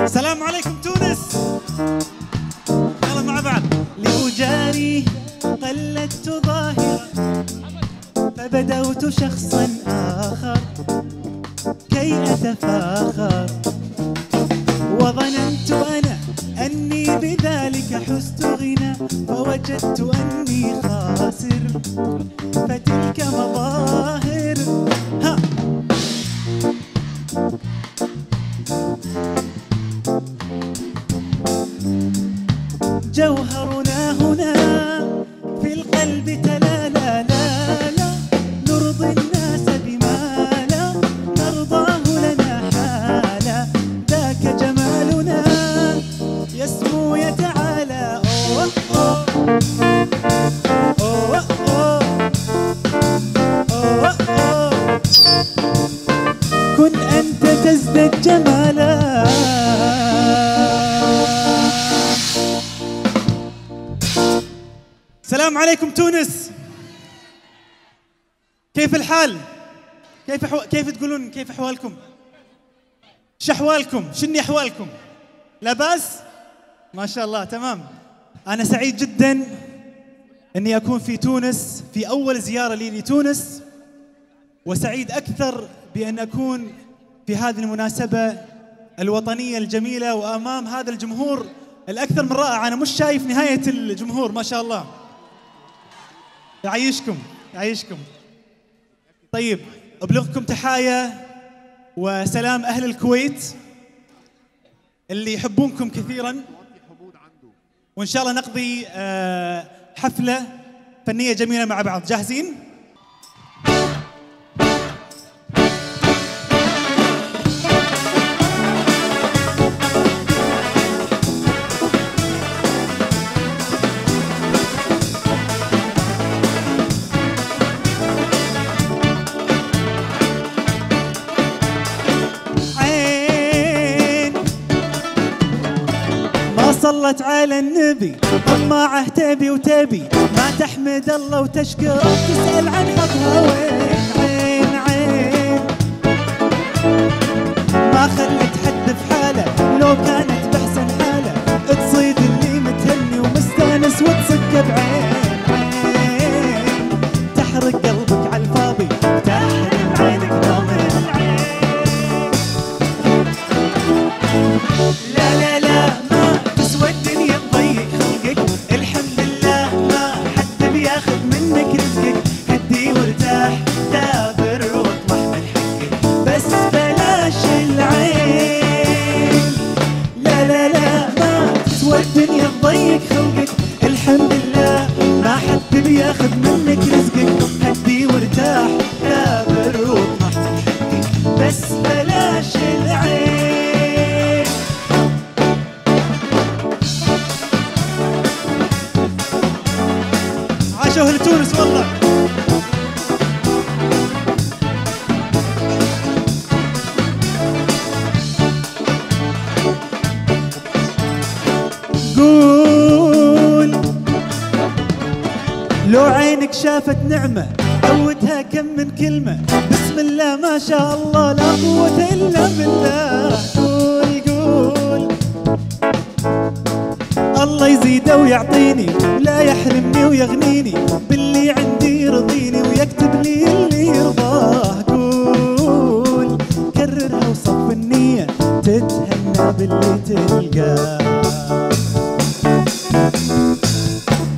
السلام عليكم تونس. يلا مع بعض. لأجاري قلدت ظاهرة فبدوت شخصا آخر كي أتفاخر، وظننت أنا أني بذلك حزت غنى، فوجدت أني خاسر، فتلك مظاهر. ها جوهرنا هنا في القلب تلالا، لا لا نرضي الناس بما لا نرضاه لنا حالا، ذاك جمالنا يسمو يتعالى. أوه أوه أوه أوه أوه، كن أنت تزداد جمالا. السلام عليكم تونس. كيف الحال؟ كيف تقولون كيف أحوالكم؟ شحوالكم؟ شني أحوالكم؟ لا بأس؟ ما شاء الله تمام. أنا سعيد جدا أني أكون في تونس في أول زيارة لي لتونس، وسعيد أكثر بأن أكون في هذه المناسبة الوطنية الجميلة وأمام هذا الجمهور الأكثر من رائع. أنا مش شايف نهاية الجمهور ما شاء الله. يعيشكم يعيشكم. طيب أبلغكم تحايا وسلام أهل الكويت اللي يحبونكم كثيرا، وإن شاء الله نقضي حفلة فنية جميلة مع بعض. جاهزين؟ صلت على النبي طماعه تبي وتبي، ما تحمد الله وتشكره تسأل عن حظها وين. عين عين ما خلت حد في حاله، لو كانت بأحسن حاله تصيد اللي متهني ومستانس وتصك بعين. عين تحرق قلبك على الفاضي تحرم عينك نوم العين. لا لا لا والدنيا تضيق خلقك، الحمد لله ما حد بياخذ منك رزقك، هدي وارتاح دابر واطمح من حقك، بس بلاش العين. لا لا لا ما تسوى الدنيا تضيق خلقك، الحمد لله ما حد بياخذ منك رزقك، هدي وارتاح دابر واطمح من حقك، بس بلاش العين. أهل تونس والله. قول لو عينك شافت نعمة عودها كم من كلمة، بسم الله ما شاء الله لا قوة إلا بالله. قول قول الله يزيده ويعطيني، لا يحرمني ويغنيني، باللي عندي يرضيني ويكتب لي اللي يرضاه. قول كررها وصف النية تتهنى باللي تلقاه.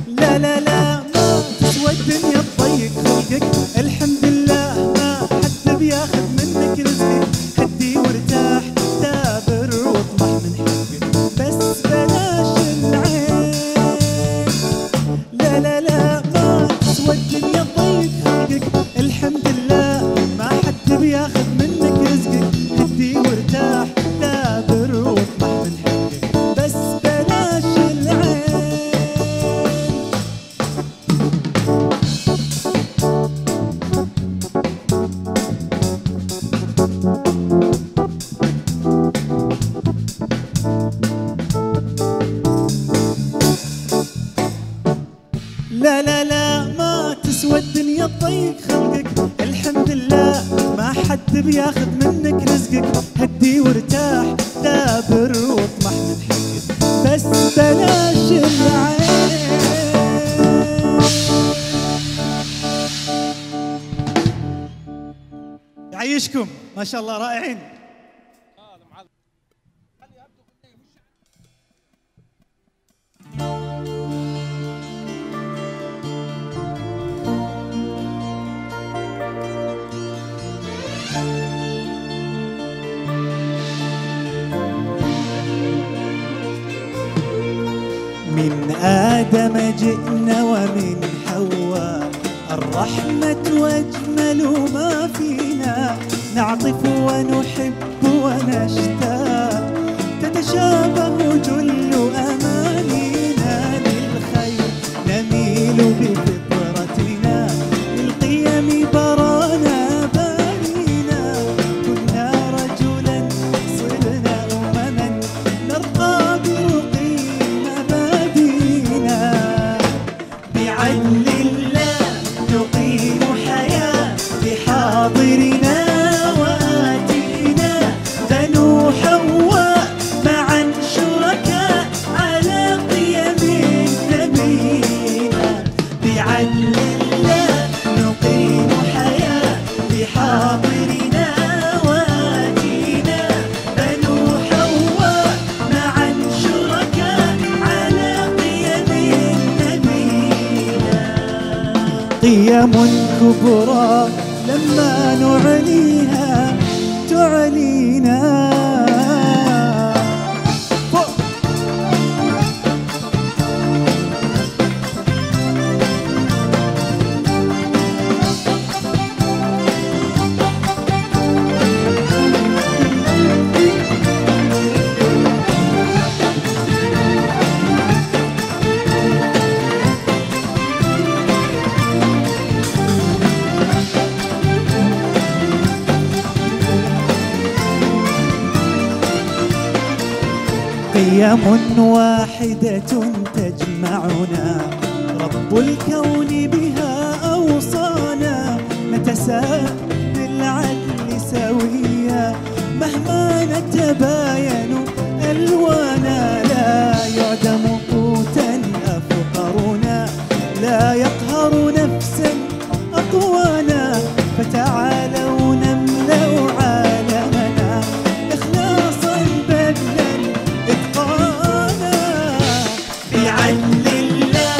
لا لا لا ما تسوى الدنيا تضيق خلقك، الحمد لله ما حد بياخذ منك رزقك، هدي وارتاح دابر واطمح من حقك، بس بلاش العين. لا لا لا ما تسوى الدنيا تضيق خلقك، الحمد لله ما حد بياخذ منك رزقك، هدي وارتاح دابر واطمح من حقك، بس بلاش العين. لا لا لا ما تسوى الدنيا تضيق خلقك، الحمد لله ما حد بياخذ منك رزقك. هدي وارتاح دابر واطمح من حقك، بس بلاش العين. يعيشكم ما شاء الله رائعين. من آدم جئنا ومن حواء، الرحمة وأجمل ما فينا، نعطف ونحب ونشتاق، تتشابه جل أمانينا، للخير نميل بفطرتنا، للقيم برانا بارينا، كنا رجلا صرنا أمما، نرقى برقي مبادينا، بعدل الله نقيم حياة بحاضرنا وآتينا، بنو حواء معا شركاء على قيم نبينا، بعدل الله نقيم حياة بحاضرنا وآتينا، بنو حواء معا شركاء على قيم نبينا، قيم كبرى لما نعليها تعلينا. قيم واحدة تجمعنا، رب الكون بها أوصانا، نتساءل بالعدل سويا، مهما نتباين ألوانا، لا يعدم قوتا أفقرنا، لا يقهر نفسا أقوانا، فتعالوا نملأ عالمنا إخلاصا بذلا إتقانا، بعدل الله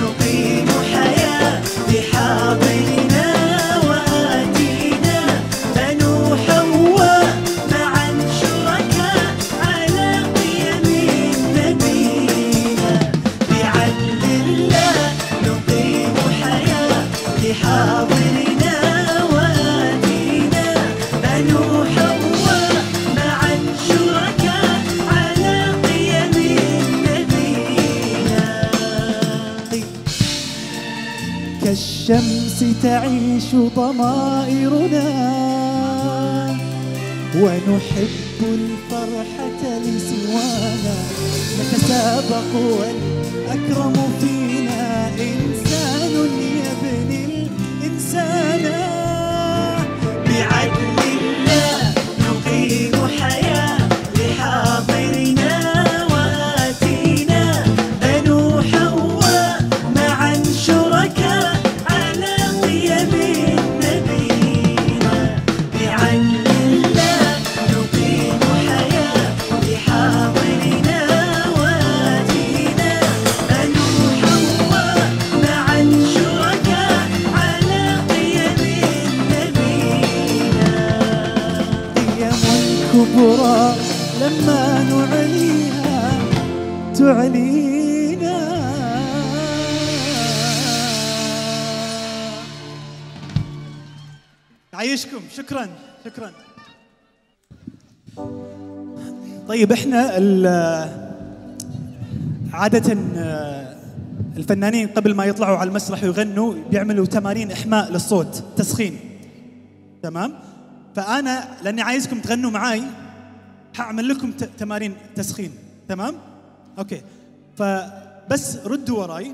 نقيم حياة بحاضرنا وآتينا، بنو حواء معا شركاء على قيم نبينا، بعدل الله نقيم حياة بحاضرنا وآتينا، بنو حواء معا شركاء على قيم نبينا، كالشمس تعيش ضمائرنا، ونحب الفرحة لسوانا، نتسابق والأكرم فينا إنسان يبني الإنسان، بعدل الله نقيم حياة لحاضرنا وآتينا، بنو حواء معا شركاء على قيم نبينا، بعدل الله نقيم حياة لحاضرنا وآتينا، بنو حواء معا شركاء على قيم نبينا، قيم كبرى لما نعليها تعلينا. يعيشكم، شكرا شكرا. طيب احنا عادة الفنانين قبل ما يطلعوا على المسرح ويغنوا بيعملوا تمارين إحماء للصوت، تسخين، تمام؟ فأنا لأني عايزكم تغنوا معاي حأعمل لكم تمارين تسخين، تمام؟ أوكي، فبس ردوا وراي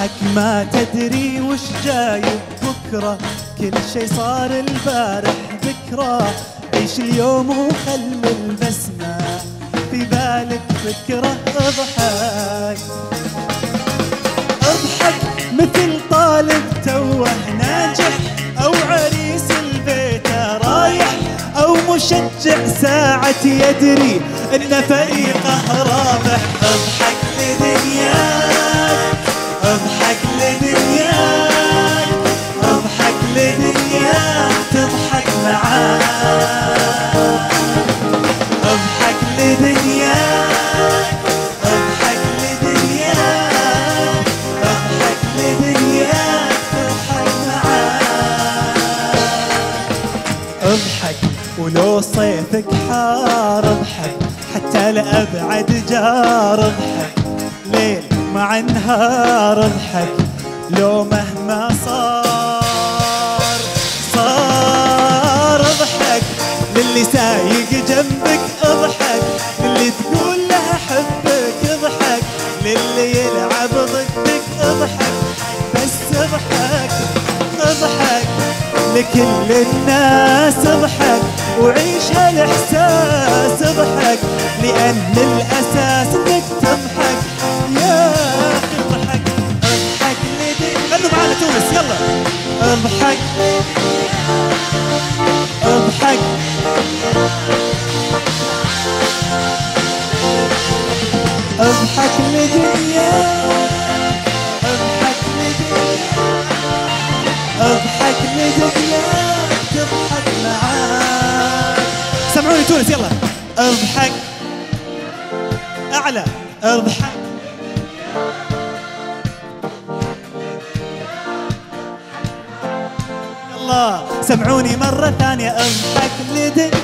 اضحك ما تدري وش جايب بكرة، كل شي صار البارح ذكرى. عيش اليوم وخل البسمة في بالك فكرة. اضحك اضحك مثل طالب توه ناجح، أو عريس البيت رايح، أو مشجع ساعة يدري إن فريقه رابح. اضحك لدنياك، اضحك لدنياك، اضحك لدنياك تضحك معاك. اضحك لدنياك، اضحك لدنياك، اضحك لدنياك تضحك معاك. اضحك ولو صيفك حار، اضحك حتى لأبعد جار. اضحك ليل مع نهار، اضحك لو مهما صار. اضحك للي سايق جنبك، اضحك للي تقول له احبك، اضحك للي يلعب ضدك، اضحك بس اضحك. اضحك لكل الناس، اضحك وعيش هالاحساس. اضحك لان الاساس انك تضحك يا اخي. اضحك اضحك غنوا معانا تونس يلا. اضحك اضحك اضحك لدنياك، اضحك لدنياك، اضحك لدنياك تضحك معاك. سمعوني تونس يلا. اضحك اعلى. اضحك يلا سمعوني مرة ثانية. اضحك لدنياك،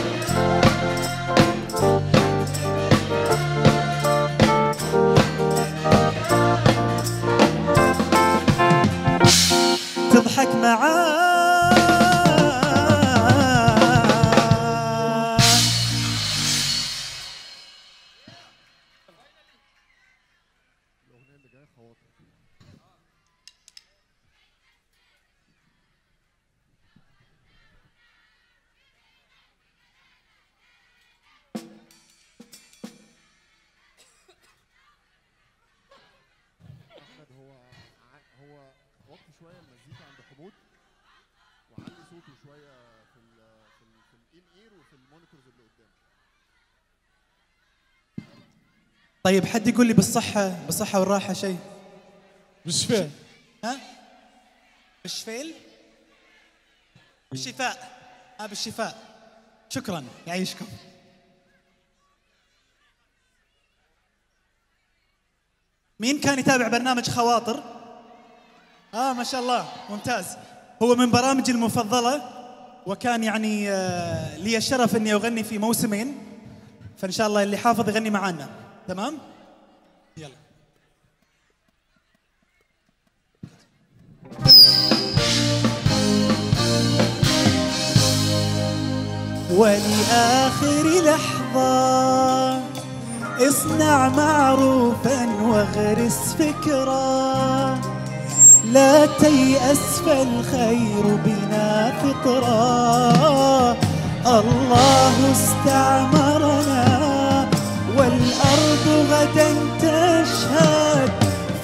تضحك معاك. الأغنية اللي جاية خواطر. أحمد هو وطي شوية المزيكا عند حمود، وعلي صوته شوية في الإن إير وفي المونيتورز اللي قدام. طيب حد يقول لي بالصحة والراحة شيء؟ بالشفاء. ها؟ بالشفيل؟ بالشفاء. بالشفاء. شكرا يعيشكم. مين كان يتابع برنامج خواطر؟ ما شاء الله ممتاز. هو من برامجي المفضلة، وكان يعني لي الشرف اني اغني في موسمين، فان شاء الله اللي حافظ يغني معانا. تمام؟ يلا. ولآخر لحظة اصنع معروفا واغرس فكرة، لا تيأس فالخير بنا فطرة. الله استعمرنا والأرض غدا تشهد،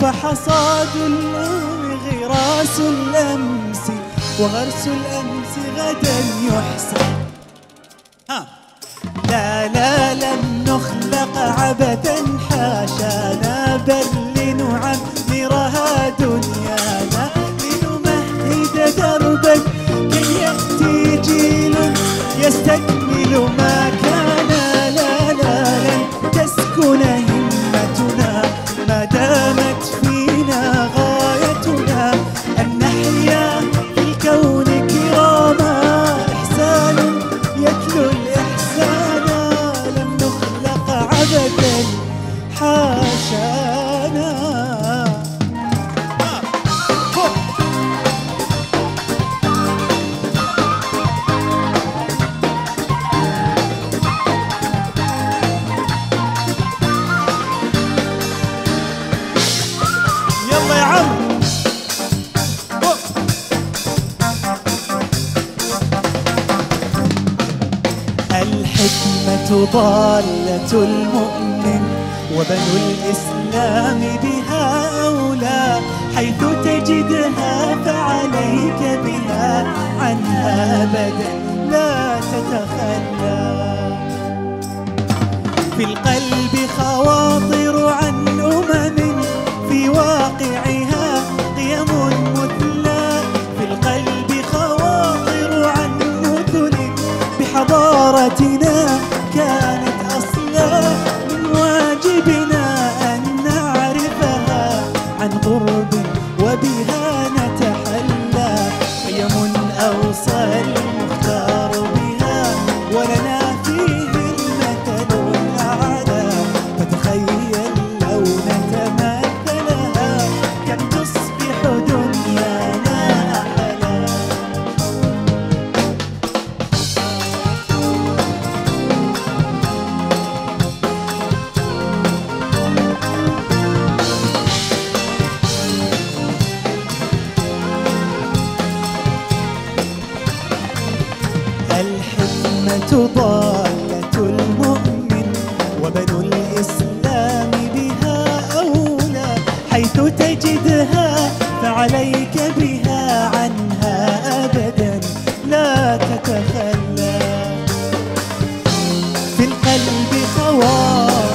فحصاد الأم غراس الأمس وغرس الأمس غدا يحسن. لا لا لن نخلق عبثا حاشانا، بل لنعمرها دنيانا، لنمهد دربا كي يأتي جيل يستكمل ما كان. لا لا لن تسكن همتنا ما دامت فينا غايتنا، أن نحيا في الكون كراما، إحسان يتلو الإحسان، لم نخلق عبثا حاشانا. ضالة المؤمن وبنو الإسلام بها أولى، حيث تجدها فعليك بها عنها أبدا لا تتخلى. في القلب خواطر عن في واقعها قيم مثلى، في القلب خواطر عن مثل بحضارتنا كانت أصلا، من واجبنا أن نعرفها عن قرب وبها نتحلى. قيم أوصى المختار بها ولنا فيه المثل الأعلى، فتخيل لو نتمثلها كم تصبح دنيانا أحلى. الحكمة ضالة المؤمن وبنو الإسلام بها أولى، حيث تجدها فعليك بها عنها أبدا لا تتخلى. في القلب خواطر.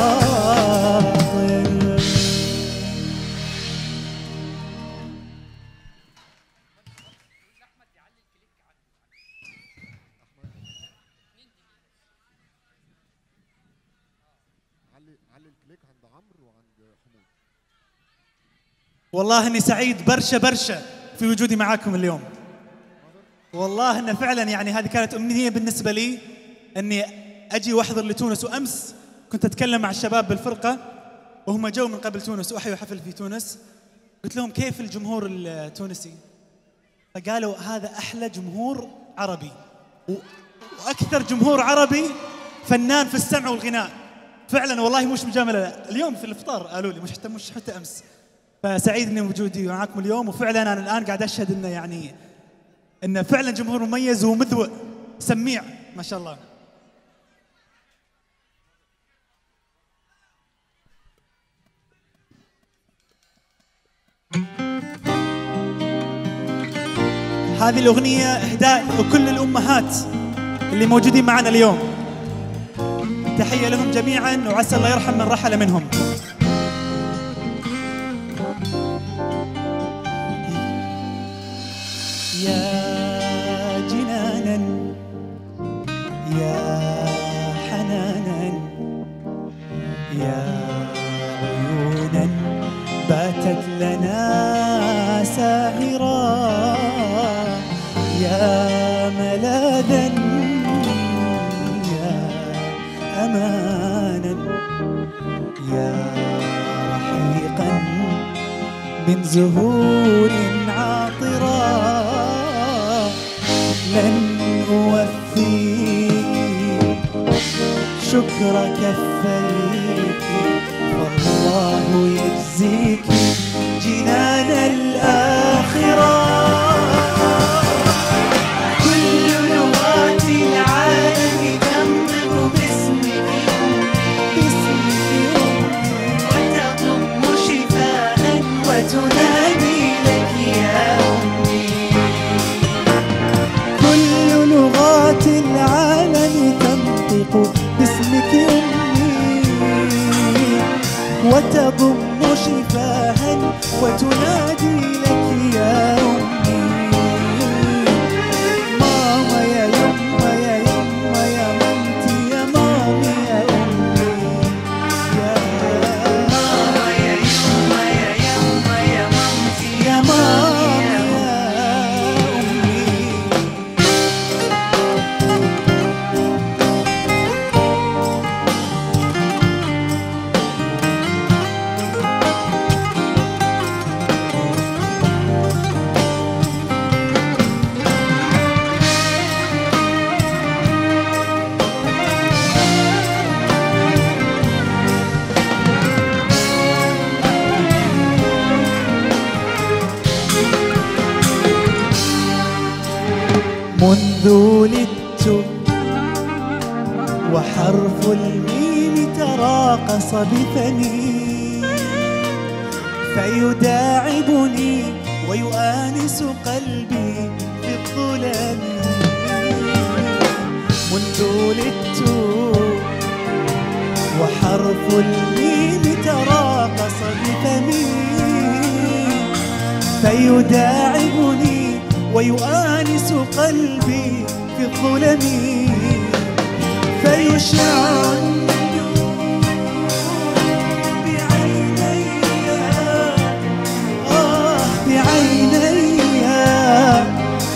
علي الكليك عند عمرو وعند حمود. والله اني سعيد برشا في وجودي معاكم اليوم. والله انه فعلا يعني هذه كانت امنيه بالنسبه لي اني اجي واحضر لتونس، وامس كنت اتكلم مع الشباب بالفرقه وهم جو من قبل تونس واحيوا حفل في تونس، قلت لهم كيف الجمهور التونسي؟ فقالوا هذا احلى جمهور عربي واكثر جمهور عربي فنان في السمع والغناء. فعلا والله مش مجامله، اليوم في الافطار قالوا لي مش حتى امس. فسعيد اني وجودي معاكم اليوم، وفعلا انا الان قاعد اشهد انه يعني انه فعلا جمهور مميز ومذوق سميع ما شاء الله. هذه الاغنيه اهداء لكل الامهات اللي موجودين معنا اليوم، تحيه لهم جميعا وعسى الله يرحم من رحل منهم. يا جنانا يا حنانا يا عيونا باتت لنا ساهرا، يا ملاذا يا أمانا يا رحيقا من زهور عاطرة، لن أوفيك شكر كفيك والله يجزيك جنان الآخرة. كل لغات العالم تنطق باسمك وتضم شفاء وتنادي لك يا أمي. كل لغات العالم تنطق باسمك أمي وتضم شفاها وتنادي لك يا أمي. ماما يا يما يا يما يا مامتي يا مامي يا أمي، يا ماما يا يما يا يما يا مامتي يا مامي يا أمي. منذ ولدت وحرف الميم تراقص بفمي فيداعبني ويؤانس قلبي في الظلام منذ ولدت وحرف الميم تراقص بفمي فيداعبني ويؤانس قلبي في الظلم فيشع النجوم بعيني بعيني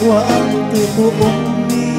وأنطق أمي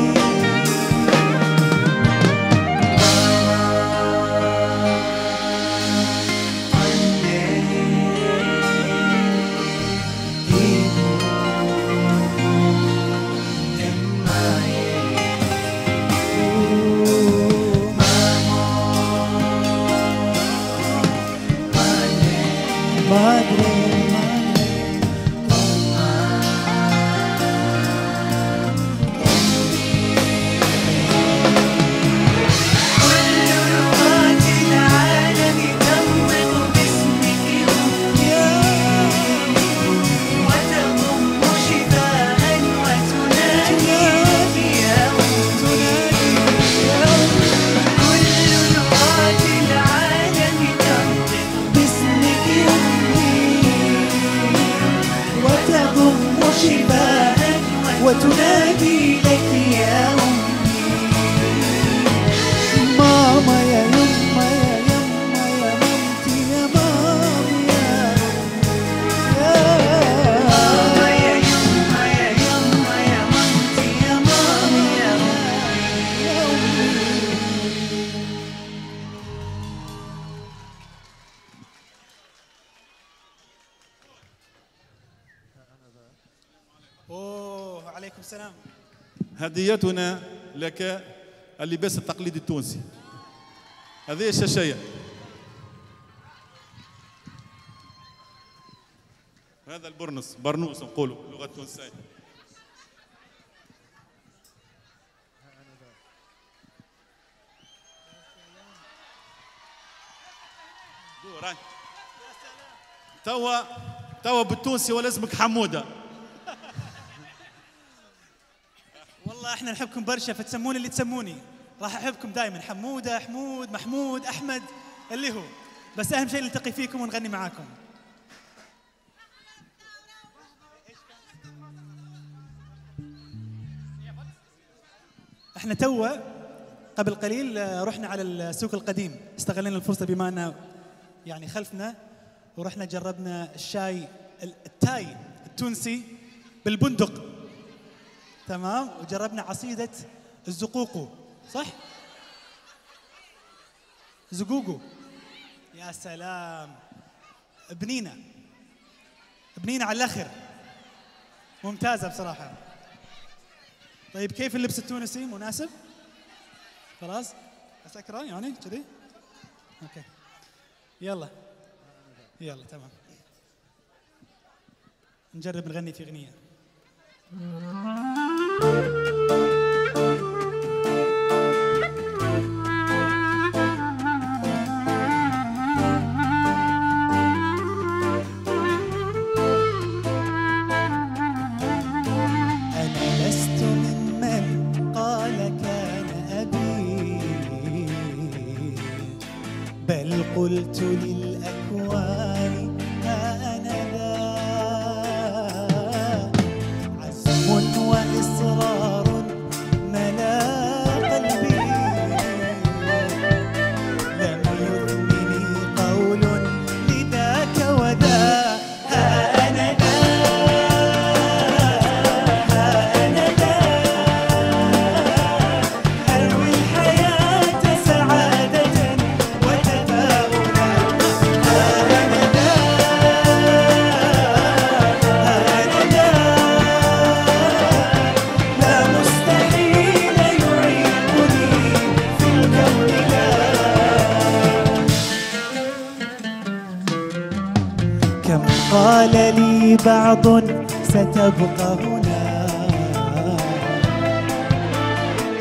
وتنادي لك يا أمي ماما يا يما يا يما يا مامتي يا مامي يا ماما يا يما يا يما يا مامتي يا مامي يا أمي أوه عليكم السلام. هديتنا لك اللباس التقليدي التونسي. هذه الشاشية. هذا برنوس نقولوا اللغة التونسية. توا بالتونسي ولا اسمك حمودة. والله احنا نحبكم برشا فتسموني اللي تسموني، راح احبكم دائما حموده، حمود، محمود، احمد اللي هو، بس اهم شيء نلتقي فيكم ونغني معاكم. احنا توا قبل قليل رحنا على السوق القديم، استغلينا الفرصه بما انه يعني خلفنا، ورحنا جربنا الشاي التاي التونسي بالبندق، تمام، وجربنا عصيدة الزقوقو، صح؟ زقوقو، يا سلام، بنينة على الآخر، ممتازة بصراحة. طيب كيف اللبس التونسي؟ مناسب؟ خلاص؟ أسكره يعني كذي؟ أوكي. يلا تمام. نجرب نغني في أغنية. أنا لست ممن قال كان أبي، بل قلت للأكوان ها أنا ذا، عزم وإصرار ملا قلبي، لم يثمني قول لذاك وذا، ها أنا ذا، ها أنا ذا، أروي الحياة سعادة وتفاؤلا، ها أنا ذا، ها أنا ذا، لا مستحيل يعيقني في الكون لا. كم قال لي بعض ستبقى هنا،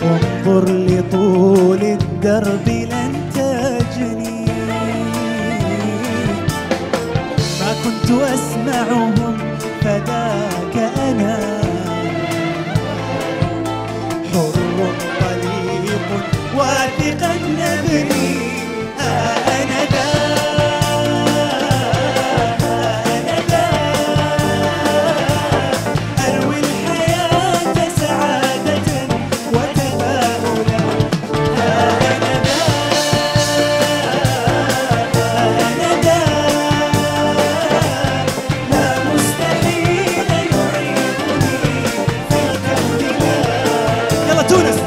وانظر لطول الدرب لن تجني. ما كنت أسمعهم فذاك أنا حر طليق واثقا نبني. أنا ذا أنا ذا أروي الحياة سعادة وتفاؤلا. أنا ذا أنا ذا لا مستحيل يعيقني في الكون لا. يلا تونس.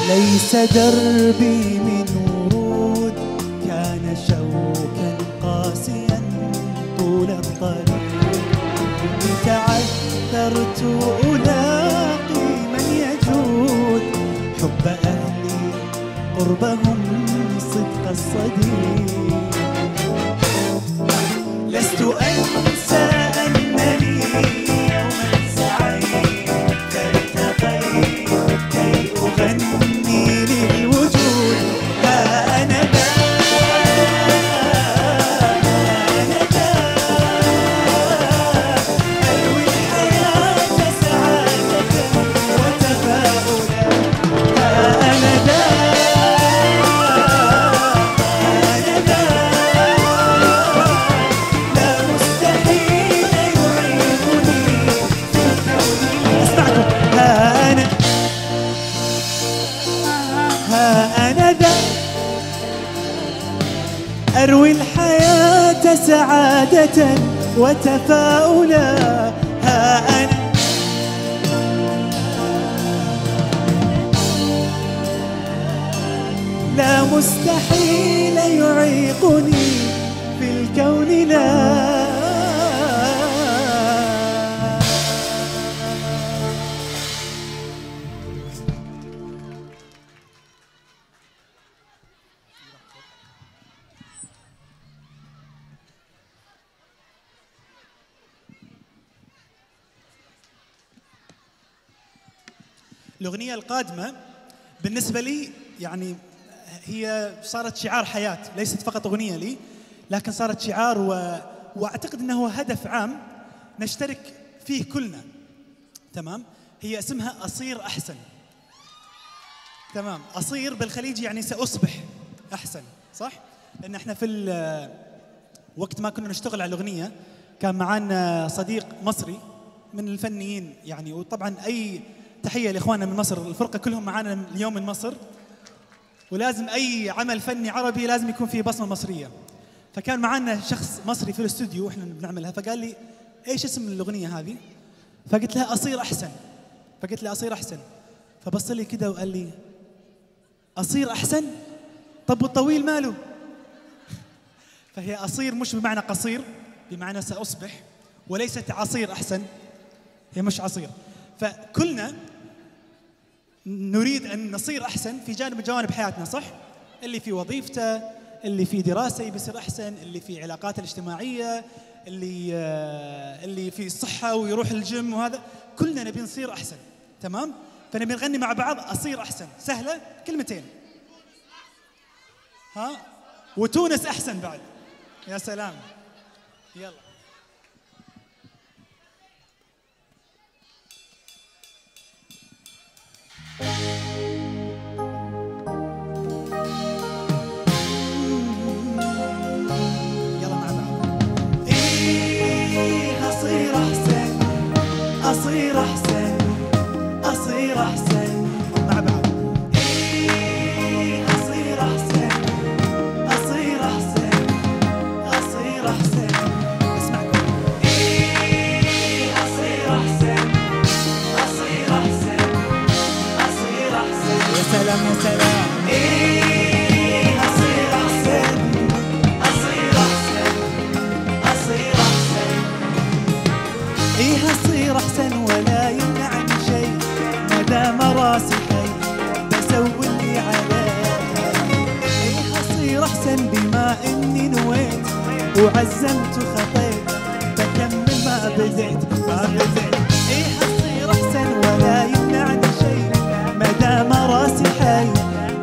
ليس دربي من ورود كان شوكا قاسيا طول الطريق. تعثرت ألاقي من يجود حب أهلي قربهم صدق الصديق. لست أنسى أنني يوما سعيت فارتقيت كي أغني للوجود. ها أنا ذا أنا ذا أروي الحياة سعادة وتفاؤلا. ها أنا ذا أنا ذا لا مستحيل يعيقني في الكون. أسمعكم. ها أنا ذا أروي الحياة سعادة وتفاؤلا. ها أنا لا مستحيل يعيقني في الكون لا. الأغنية القادمة بالنسبة لي يعني هي صارت شعار حياة، ليست فقط أغنية لي لكن صارت شعار وأعتقد أنه هدف عام نشترك فيه كلنا. تمام. هي اسمها أصير أحسن. تمام. أصير بالخليجي يعني سأصبح أحسن، صح؟ لأن احنا في وقت ما كنا نشتغل على الأغنية كان معانا صديق مصري من الفنيين يعني، وطبعا أي تحية لإخواننا من مصر، الفرقة كلهم معانا اليوم من مصر، ولازم أي عمل فني عربي لازم يكون فيه بصمة مصرية. فكان معانا شخص مصري في الاستوديو وإحنا بنعملها، فقال لي إيش اسم الأغنية هذه؟ فقلت لها أصير أحسن. فقلت له أصير أحسن، فبص لي كده وقال لي أصير أحسن؟ طب والطويل ماله؟ فهي أصير مش بمعنى قصير، بمعنى سأصبح، وليست عصير أحسن، هي مش عصير. فكلنا نريد أن نصير أحسن في جوانب حياتنا، صح؟ اللي في وظيفته، اللي في دراسة يصير أحسن، اللي في علاقاته الاجتماعية، اللي في الصحة ويروح الجيم، وهذا كلنا نبي نصير أحسن. تمام؟ فنبي نغني مع بعض أصير أحسن. سهلة؟ كلمتين. ها؟ وتونس أحسن بعد. يا سلام. يلا. يلا مع بعض. إيه أصير أحسن أصير أحسن أصير أحسن مع بعض. إيه أصير أحسن أصير أحسن أصير أحسن. اسمعكم. إيه أصير أحسن أصير أحسن أصير أحسن. يا سلام يا سلام. إيه وعزمت وخطيت بكمل ما بديت ما بديت. ايه هصير احسن ولا يمنعني شيء ما دام راسي حي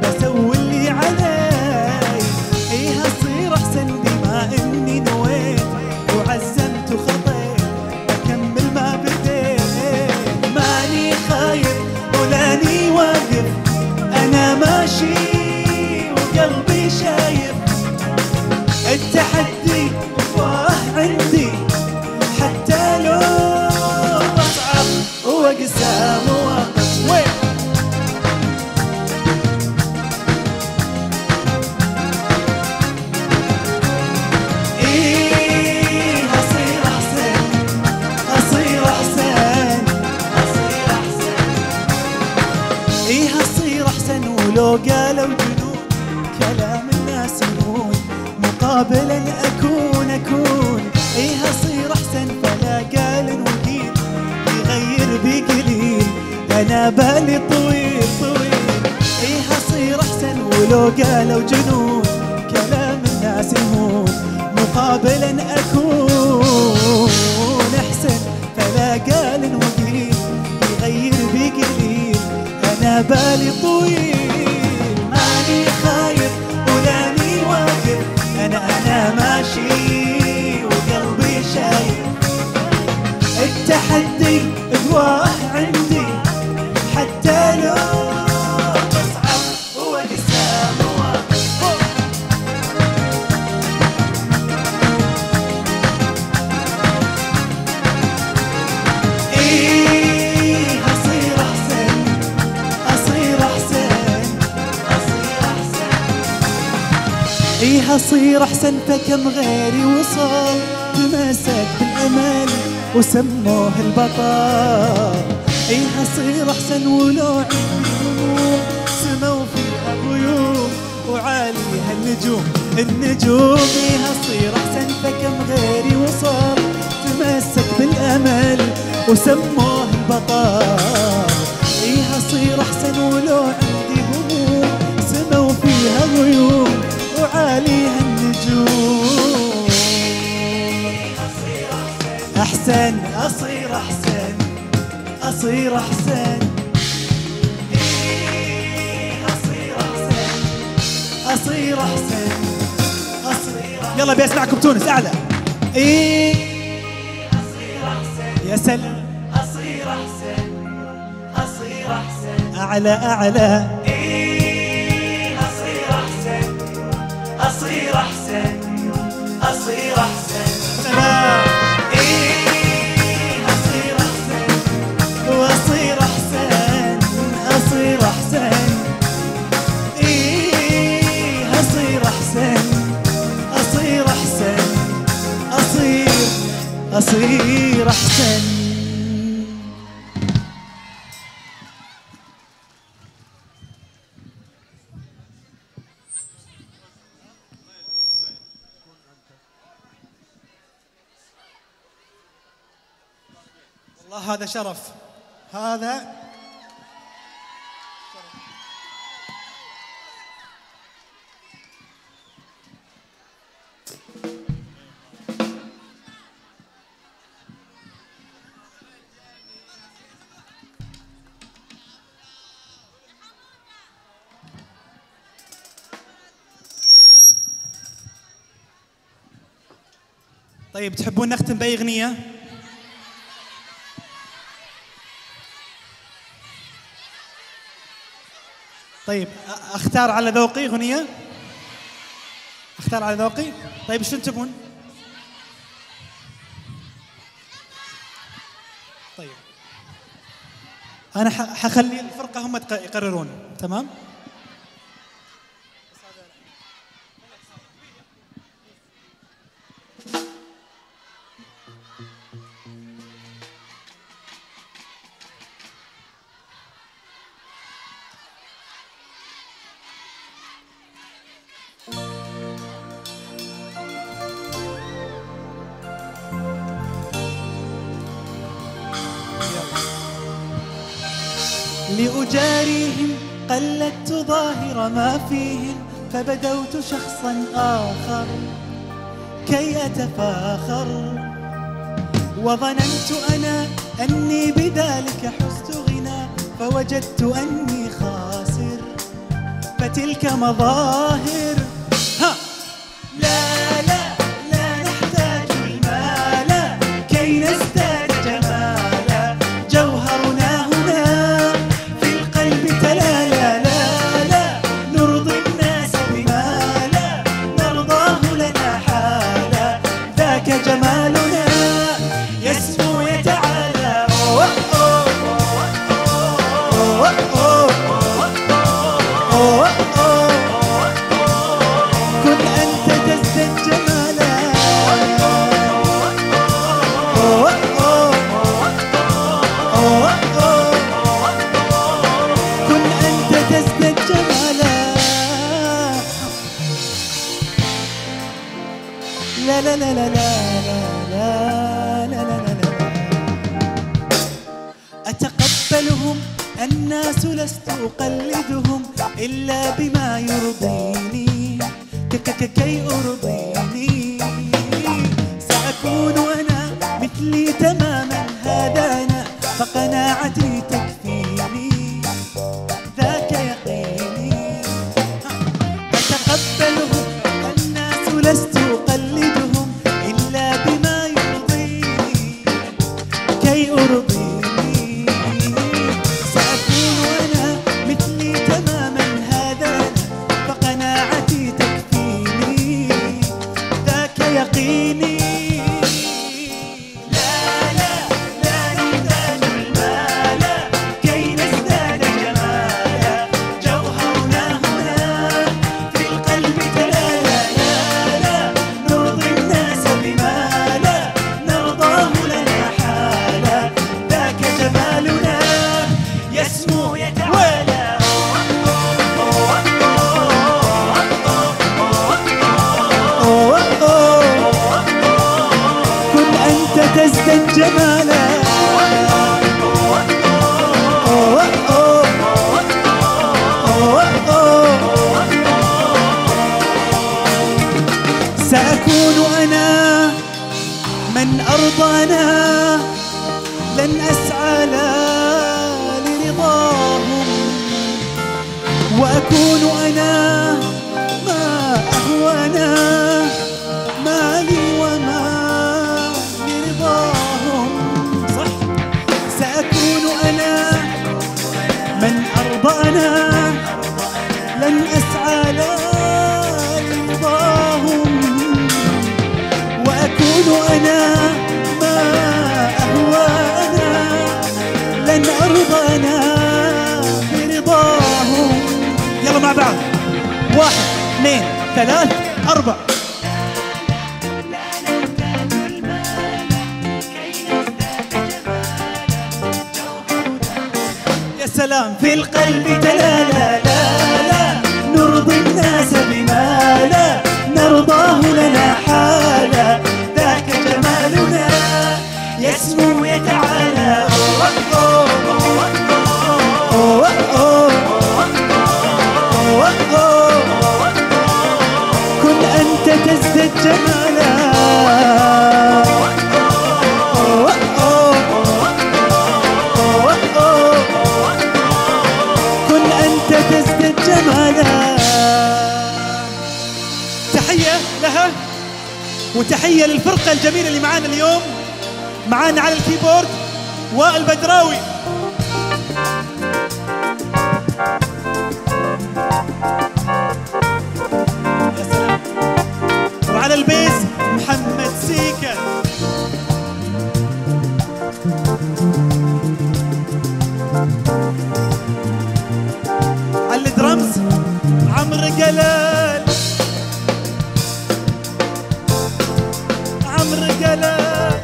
بسوي اللي علي. ايه هصير احسن بما اني نويت وعزمت وخطيت بكمل ما بديت. ماني خايف ولاني واقف انا ماشي وقلبي شايف التحدي واه عندي حتى لو أصعب وأقسى مواقف. وين إيه أصير أحسن أصير أحسن أصير أحسن. إيه أصير أحسن ولو قالوا جنون كلام الناس يهون مقابلا أكون. إيه أصير أحسن فلا قال وقيل يغير بقليل أنا بالي طويل طويل. إيه أصير أحسن ولو قالوا جنون كلام الناس يهون مقابلا أكون أحسن فلا قال وقيل يغير بقليل أنا بالي طويل. ماني خايف ولاني واقف أنا ماشي وقلبي شايف التحدي هواه عندي حتى لو تصعب وأقسى مواقف. إيه أصير أحسن أصير أحسن أصير أحسن. إيه أصير أحسن فكم غيري وصل تمسك بالأمل وسموه البطل. إيه أصير أحسن ولو عندي هموم سموا فيها غيوم وعاليها النجوم النجوم. إيه أصير أحسن فكم غيري وصل تمسك بالأمل وسموه البطل. إيه أصير أحسن ولو عندي هموم سموا فيها غيوم وعاليها النجوم. أحسن أصير أحسن أصير أحسن. إيه أصير أحسن أصير أحسن أصير أحسن. يلا بيسمعكم تونس أعلى. إيه أصير أحسن يا سلام أصير أحسن أصير أحسن أعلى أعلى. إيه أصير أحسن أصير أحسن أصير أحسن. سلام. إيه أصير أحسن وأصير أحسن أصير أحسن. إيه أصير أحسن أصير أحسن أصير أحسن. والله هذا شرف هذا. طيب تحبون نختم بأي أغنية؟ طيب اختار على ذوقي أغنية. اختار على ذوقي. طيب شو تبون؟ طيب أنا حخلي الفرقة هم يقررون. تمام؟ لأجاريهم قلدت ظاهر ما فيهم فبدوت شخصا آخر كي أتفاخر، وظننت أنا أني بذلك حزت غنى، فوجدت أني خاسر، فتلك مظاهر. ها لا لا لا نحتاج المال كي نزداد جمالا، جوهرنا هنا في القلب تلالا، لا لا نرضي الناس بما لا نرضاه لنا حالا، ذاك جمالنا يسمو يتعالى. كن أنت تزداد جمالا، كن أنت تزداد جمالا. لا لا لا لا لا لا لا لا لا لا. أتقبلهم الناس لست أقلدهم إلا بما يرضيني، كي أرضيني. سأكون أنا مثلي تماما، هذا أنا فقناعتي تكفيني، ذاك يقيني. أتقبلهم الناس لست أقلدهم إلا بما يرضيني، كي أرضيني. سأكون أنا مثلي تماما، هذا أنا فقناعتي تكفيني، ذاك يقيني. لا لا لا نحتاج المال كي نزداد جمالا، جوهرنا هنا في القلب تلالا، لا لا نرضي الناس بما لا نرضاه لنا حالا، ذاك جمالنا يسمو يتعالى. كن أنت تزداد جمالا. سأكون أنا من أرضانا، لن أسعى لا لرضاهم، وأكون أنا ما أهوانا، ما لي وما لرضاهم. صح. سأكون أنا من أرضانا، لن أسعى لا لرضاهم، وأكون أنا ما أهوانا، لن أرضانا برضاهم. يلا مع بعض، 1 2 3 4. يا سلام. في القلب تلالا، لا لا نرضي الناس بما لا نرضاه لنا حالا، ذاك جمالنا يسمو يتعالى. كن أنت تزداد جمالا. كن أنت تزداد جمالا. تحية لها وتحية للفرقة الجميلة اللي معانا اليوم. معانا على الكيبورد وائل بدراوي، يا سلام. وعلى البيز محمد سيكا. على الدرمز عمرو جلال، عمرو جلال.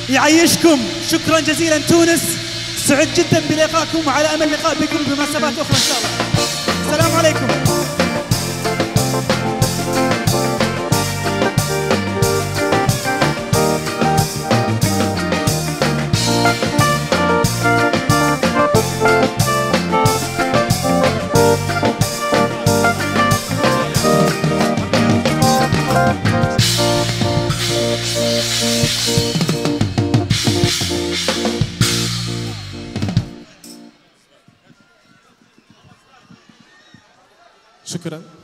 يعيشكم. شكرا جزيلا تونس، سعد جدا بلقائكم وعلى امل اللقاء بكم بمناسبات اخرى ان شاء الله. السلام عليكم. شكرا.